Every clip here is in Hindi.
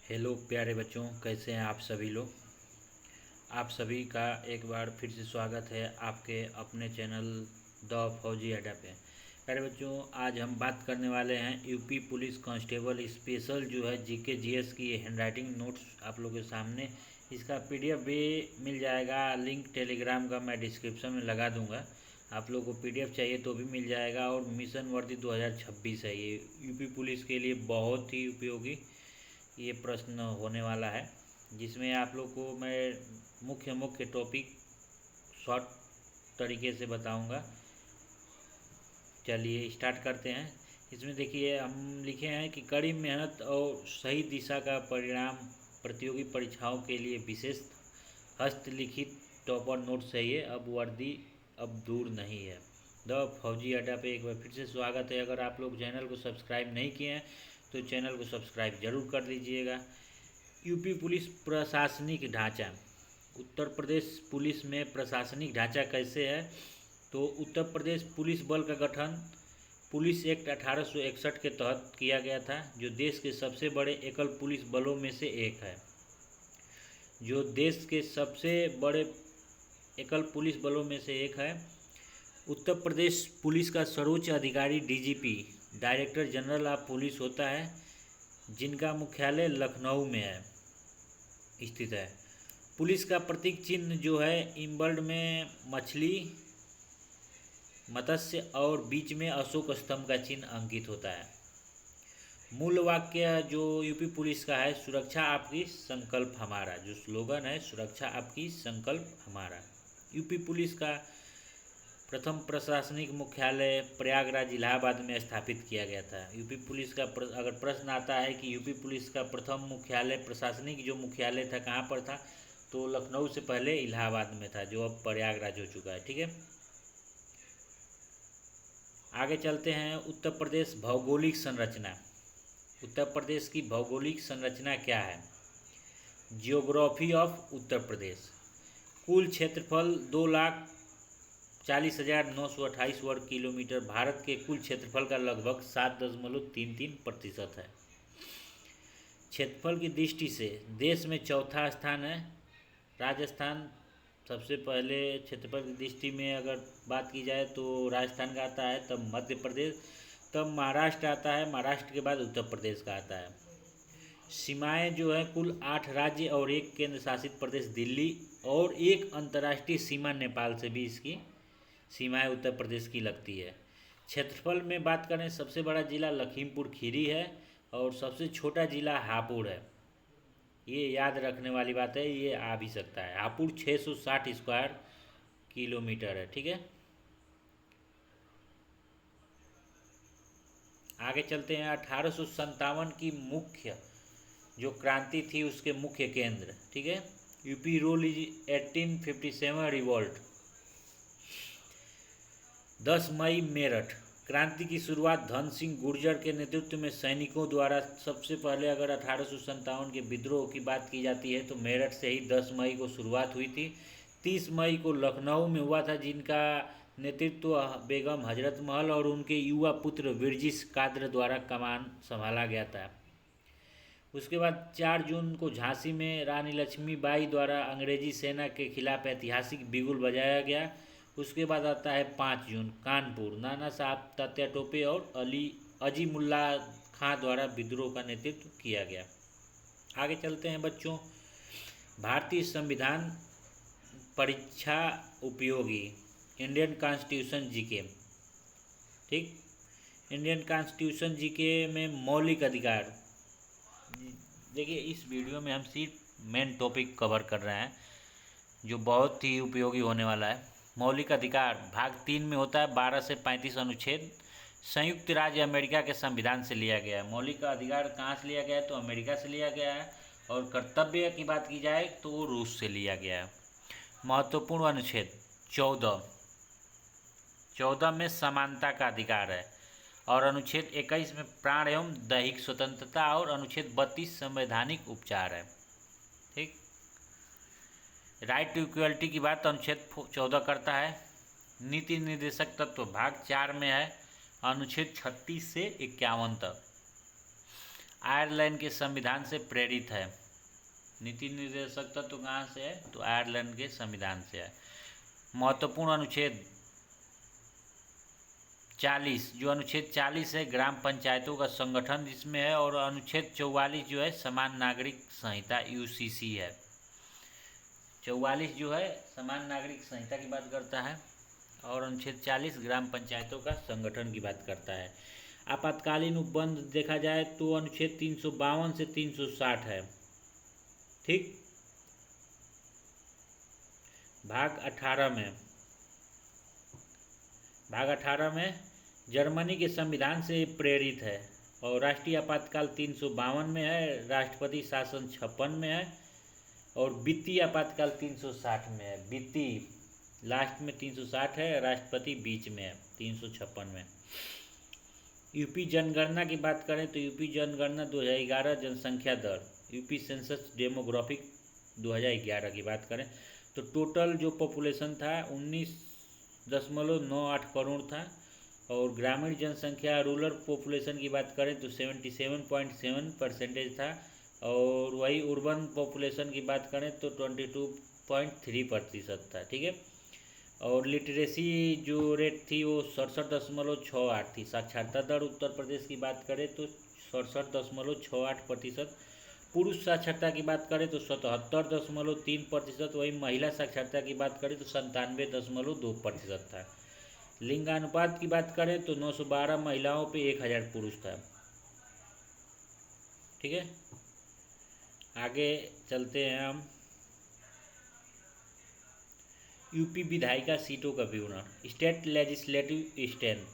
हेलो प्यारे बच्चों, कैसे हैं आप सभी लोग। आप सभी का एक बार फिर से स्वागत है आपके अपने चैनल द फौजी अड्डा पे। प्यारे बच्चों, आज हम बात करने वाले हैं यूपी पुलिस कांस्टेबल स्पेशल जो है जीके जीएस की हैंडराइटिंग नोट्स आप लोगों के सामने। इसका पीडीएफ भी मिल जाएगा, लिंक टेलीग्राम का मैं डिस्क्रिप्शन में लगा दूंगा। आप लोगों को पीडीएफ चाहिए तो भी मिल जाएगा। और मिशन वर्दी 2026 है, ये यूपी पुलिस के लिए बहुत ही उपयोगी ये प्रश्न होने वाला है, जिसमें आप लोग को मैं मुख्य मुख्य टॉपिक शॉर्ट तरीके से बताऊंगा। चलिए स्टार्ट करते हैं। इसमें देखिए हम लिखे हैं कि कड़ी मेहनत और सही दिशा का परिणाम प्रतियोगी परीक्षाओं के लिए विशेष हस्तलिखित टॉपर नोट चाहिए। अब वर्दी अब दूर नहीं है। द फौजी अड्डा पे एक बार फिर से स्वागत है। अगर आप लोग चैनल को सब्सक्राइब नहीं किए हैं तो चैनल को सब्सक्राइब जरूर कर लीजिएगा। यूपी पुलिस प्रशासनिक ढांचा। उत्तर प्रदेश पुलिस में प्रशासनिक ढांचा कैसे है, तो उत्तर प्रदेश पुलिस बल का गठन पुलिस एक्ट 1861 के तहत किया गया था, जो देश के सबसे बड़े एकल पुलिस बलों में से एक है। जो देश के सबसे बड़े एकल पुलिस बलों में से एक है। उत्तर प्रदेश पुलिस का सर्वोच्च अधिकारी DGP director general of police होता है, जिनका मुख्यालय लखनऊ में है स्थित है। पुलिस का प्रतीक चिन्ह जो है इम्बल्ड में मछली, मत्स्य और बीच में अशोक स्तंभ का चिन्ह अंकित होता है। मूल वाक्य जो यूपी पुलिस का है, सुरक्षा आपकी संकल्प हमारा। जो स्लोगन है सुरक्षा आपकी संकल्प हमारा। यूपी पुलिस का प्रथम प्रशासनिक मुख्यालय प्रयागराज इलाहाबाद में स्थापित किया गया था। यूपी पुलिस का अगर प्रश्न आता है कि यूपी पुलिस का प्रथम मुख्यालय प्रशासनिक जो मुख्यालय था कहाँ पर था, तो लखनऊ से पहले इलाहाबाद में था, जो अब प्रयागराज हो चुका है। ठीक है, आगे चलते हैं। उत्तर प्रदेश भौगोलिक संरचना। उत्तर प्रदेश की भौगोलिक संरचना क्या है। Geography of Uttar Pradesh. कुल क्षेत्रफल 2,40,928 वर्ग किलोमीटर भारत के कुल क्षेत्रफल का लगभग 7.33% है। क्षेत्रफल की दृष्टि से देश में चौथा स्थान है राजस्थान। सबसे पहले क्षेत्रफल की दृष्टि में अगर बात की जाए तो राजस्थान का आता है, तब मध्य प्रदेश, तब महाराष्ट्र आता है, महाराष्ट्र के बाद उत्तर प्रदेश का आता है। सीमाएं जो है कुल 8 राज्य और एक केंद्र शासित प्रदेश दिल्ली, और एक अंतर्राष्ट्रीय सीमा नेपाल से भी इसकी सीमाएं उत्तर प्रदेश की लगती है। क्षेत्रफल में बात करें, सबसे बड़ा जिला लखीमपुर खीरी है और सबसे छोटा जिला हापुड़ है। ये याद रखने वाली बात है, ये आ भी सकता है। हापुड़ 660 स्क्वायर किलोमीटर है। ठीक है, आगे चलते हैं। 1857 की मुख्य जो क्रांति थी उसके मुख्य केंद्र। ठीक है, यूपी रूल इज 1857 रिवॉल्ट। 10 मई मेरठ। क्रांति की शुरुआत धन सिंह गुर्जर के नेतृत्व में सैनिकों द्वारा सबसे पहले अगर 1857 के विद्रोह की बात की जाती है तो मेरठ से ही 10 मई को शुरुआत हुई थी। 30 मई को लखनऊ में हुआ था, जिनका नेतृत्व बेगम हजरत महल और उनके युवा पुत्र विरजिश काद्र द्वारा कमान संभाला गया था। उसके बाद 4 जून को झांसी में रानी लक्ष्मीबाई द्वारा अंग्रेजी सेना के खिलाफ ऐतिहासिक बिगुल बजाया गया। उसके बाद आता है 5 जून, कानपुर, नाना साहब तात्या टोपे और अजीमुल्ला खां द्वारा विद्रोह का नेतृत्व किया गया। आगे चलते हैं बच्चों। भारतीय संविधान परीक्षा उपयोगी इंडियन कॉन्स्टिट्यूशन जीके। ठीक, इंडियन कॉन्स्टिट्यूशन जीके में मौलिक अधिकार। देखिए इस वीडियो में हम सिर्फ मेन टॉपिक कवर कर रहे हैं जो बहुत ही उपयोगी होने वाला है। मौलिक अधिकार भाग 3 में होता है 12 से 35 अनुच्छेद संयुक्त राज्य अमेरिका के संविधान से लिया गया है। मौलिक अधिकार कहाँ से लिया गया है, तो अमेरिका से लिया गया है। और कर्तव्य की बात की जाए तो वो रूस से लिया गया है। महत्वपूर्ण अनुच्छेद 14 में समानता का अधिकार है, और अनुच्छेद 21 में प्राण एवं दैहिक स्वतंत्रता, और अनुच्छेद 32 संवैधानिक उपचार है। ठीक, राइट टू इक्वलिटी की बात अनुच्छेद 14 करता है। नीति निर्देशक तत्व भाग 4 में है अनुच्छेद 36 से 51 तक। आयरलैंड के संविधान से प्रेरित है। नीति निर्देशक तत्व कहाँ से है? तो आयरलैंड के संविधान से है। महत्वपूर्ण अनुच्छेद 40, जो अनुच्छेद 40 है ग्राम पंचायतों का संगठन जिसमें है, और अनुच्छेद 44 जो है समान नागरिक संहिता यूसीसी है। 44 जो है समान नागरिक संहिता की बात करता है, और अनुच्छेद 40 ग्राम पंचायतों का संगठन की बात करता है। आपातकालीन उपबंध देखा जाए तो अनुच्छेद 352 से 360 है। ठीक। भाग 18 में जर्मनी के संविधान से प्रेरित है, और राष्ट्रीय आपातकाल 352 में है, राष्ट्रपति शासन 56 में है, और वित्तीय आपातकाल 360 में है। वित्तीय लास्ट में 360 है, राष्ट्रपति बीच में है 356 में। यूपी जनगणना की बात करें तो यूपी जनगणना 2011 जनसंख्या दर, यूपी सेंसस डेमोग्राफिक 2011 की बात करें तो टोटल जो पॉपुलेशन था 19.98 करोड़ था, और ग्रामीण जनसंख्या रूरल पॉपुलेशन की बात करें तो 77.7% था, और वही अर्बन पॉपुलेशन की बात करें तो 22.3% था। ठीक है। और लिटरेसी जो रेट थी वो 67.68 थी। साक्षरता दर उत्तर प्रदेश की बात करें तो 67.68%। पुरुष साक्षरता की बात करें तो 77.3%। वही महिला साक्षरता की बात करें तो 97.2% था। लिंगानुपात की बात करें तो 912 महिलाओं पे 1000 पुरुष था। ठीक है। आगे चलते हैं हम। यूपी विधायिका सीटों का विवरण। स्टेट लेजिस्लेटिव स्ट्रेंथ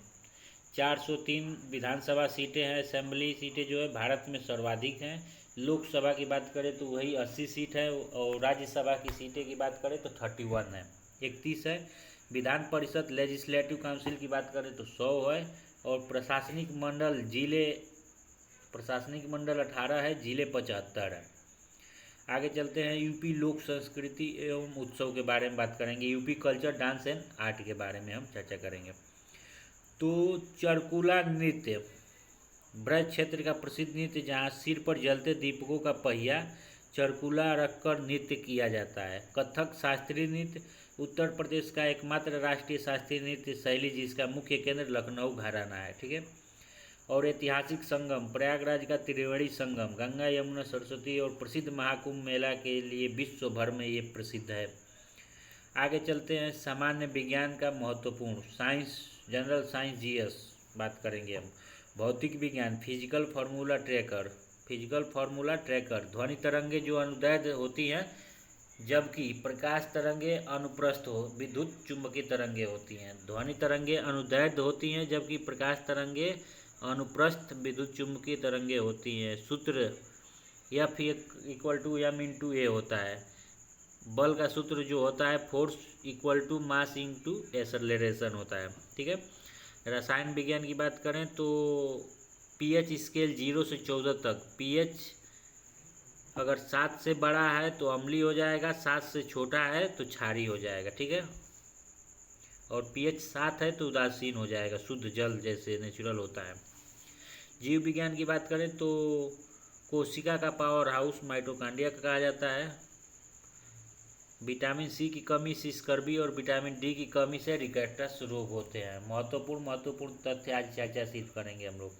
403 विधानसभा सीटें हैं। असेंबली सीटें जो है भारत में सर्वाधिक हैं। लोकसभा की बात करें तो वही 80 सीट है, और राज्यसभा की सीटें की बात करें तो 31 है, 31 है। विधान परिषद लेजिस्लेटिव काउंसिल की बात करें तो 100 है, और प्रशासनिक मंडल 18 है, जिले 75 है। आगे चलते हैं। यूपी लोक संस्कृति एवं उत्सव के बारे में बात करेंगे। UP culture dance and art के बारे में हम चर्चा करेंगे। तो चरकुला नृत्य ब्रज क्षेत्र का प्रसिद्ध नृत्य, जहाँ सिर पर जलते दीपकों का पहिया चरकुला रखकर नृत्य किया जाता है। कथक शास्त्रीय नृत्य उत्तर प्रदेश का एकमात्र राष्ट्रीय शास्त्रीय नृत्य शैली जिसका मुख्य केंद्र लखनऊ घराना है। ठीक है। और ऐतिहासिक संगम प्रयागराज का त्रिवेणी संगम गंगा यमुना सरस्वती और प्रसिद्ध महाकुंभ मेला के लिए विश्व भर में ये प्रसिद्ध है। आगे चलते हैं। सामान्य विज्ञान का महत्वपूर्ण साइंस, जनरल साइंस जीएस बात करेंगे हम। भौतिक विज्ञान फिजिकल फार्मूला ट्रैकर ध्वनि तरंगे जो अनुदैर्ध्य होती हैं जबकि प्रकाश तरंगे अनुप्रस्थ हो, विद्युत चुंबकीय तरंगे होती हैं। ध्वनि तरंगे अनुदैर्ध्य होती हैं जबकि प्रकाश तरंगे अनुप्रस्थ विद्युत चुंबकीय तरंगे होती हैं। सूत्र F इक्वल टू m/a होता है। बल का सूत्र जो होता है force equal to mass into acceleration होता है। ठीक है। रसायन विज्ञान की बात करें तो pH स्केल 0 से 14 तक। pH अगर 7 से बड़ा है तो अम्लीय हो जाएगा, 7 से छोटा है तो क्षारीय हो जाएगा। ठीक है। और pH 7 है तो उदासीन हो जाएगा, शुद्ध जल जैसे नेचुरल होता है। जीव विज्ञान की बात करें तो कोशिका का पावर हाउस माइटोकॉन्ड्रिया का कहा जाता है। विटामिन सी की कमी से स्कर्वी और विटामिन डी की कमी से रिकेटस रोग होते हैं। महत्वपूर्ण तथ्य आज चर्चा करेंगे हम लोग।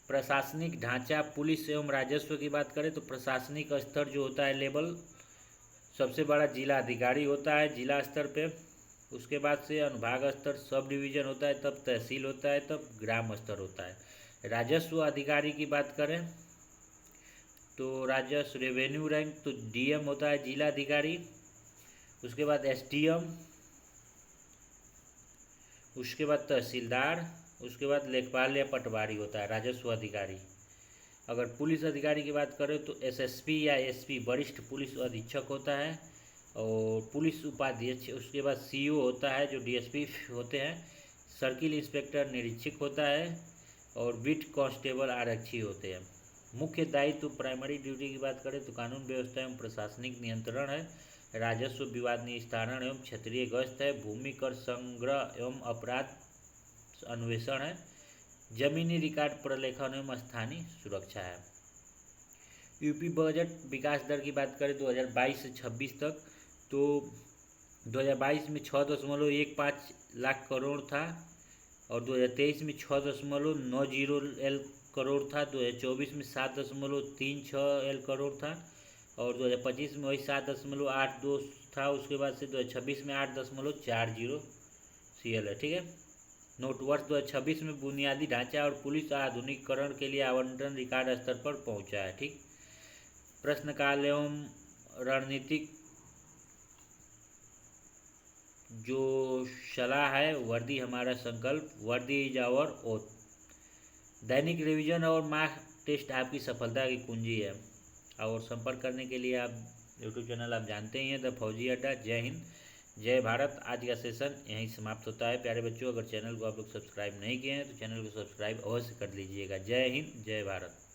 प्रशासनिक ढांचा पुलिस एवं राजस्व की बात करें तो प्रशासनिक स्तर जो होता है लेवल, सबसे बड़ा जिला अधिकारी होता है जिला स्तर पे। उसके बाद से अनुभाग स्तर, सब डिवीज़न होता है, तब तहसील होता है, तब ग्राम स्तर होता है। राजस्व अधिकारी की बात करें तो राजस्व रेवेन्यू रैंक तो डीएम होता है जिला अधिकारी। उसके बाद एसडीएम, उसके बाद तहसीलदार, उसके बाद लेखपाल या पटवारी होता है राजस्व अधिकारी। अगर पुलिस अधिकारी की बात करें तो एसएसपी या एसपी वरिष्ठ पुलिस अधीक्षक होता है, और पुलिस उपाध्यक्ष। उसके बाद सीओ होता है जो डीएसपी होते हैं। सर्किल इंस्पेक्टर निरीक्षक होता है, और बीट कांस्टेबल आरक्षी होते हैं। मुख्य दायित्व प्राइमरी ड्यूटी की बात करें तो कानून व्यवस्था एवं प्रशासनिक नियंत्रण है, राजस्व विवाद निस्तारण एवं क्षेत्रीय गश्त है, भूमि कर संग्रह एवं अपराध अन्वेषण है, जमीनी रिकॉर्ड प्रलेखन एवं स्थानीय सुरक्षा है। यूपी बजट विकास दर की बात करें 2022 से 26 तक, तो 2022 में 6.15 लाख करोड़ था और 2023 में 6.90 करोड़ था, 2024 में 7.36 करोड़ था और 2025 में वही 7.82 था। उसके बाद से 2026 में 8.40 CL है। ठीक है। नोट वर्ष 2026 में बुनियादी ढांचा और पुलिस आधुनिकीकरण के लिए आवंटन रिकॉर्ड स्तर पर पहुंचा है। ठीक। प्रश्नकाल एवं रणनीतिक जो सलाह है, वर्दी हमारा संकल्प, वर्दी is our oath. Dainik revision और मॉक टेस्ट आपकी सफलता की कुंजी है। और संपर्क करने के लिए आप यूट्यूब चैनल आप जानते ही हैं, द फौजी अड्डा। जय हिंद, जय भारत। आज का सेशन यहीं समाप्त होता है। प्यारे बच्चों, अगर चैनल को आप लोग सब्सक्राइब नहीं किए हैं तो चैनल को सब्सक्राइब अवश्य कर लीजिएगा। जय हिंद, जय भारत।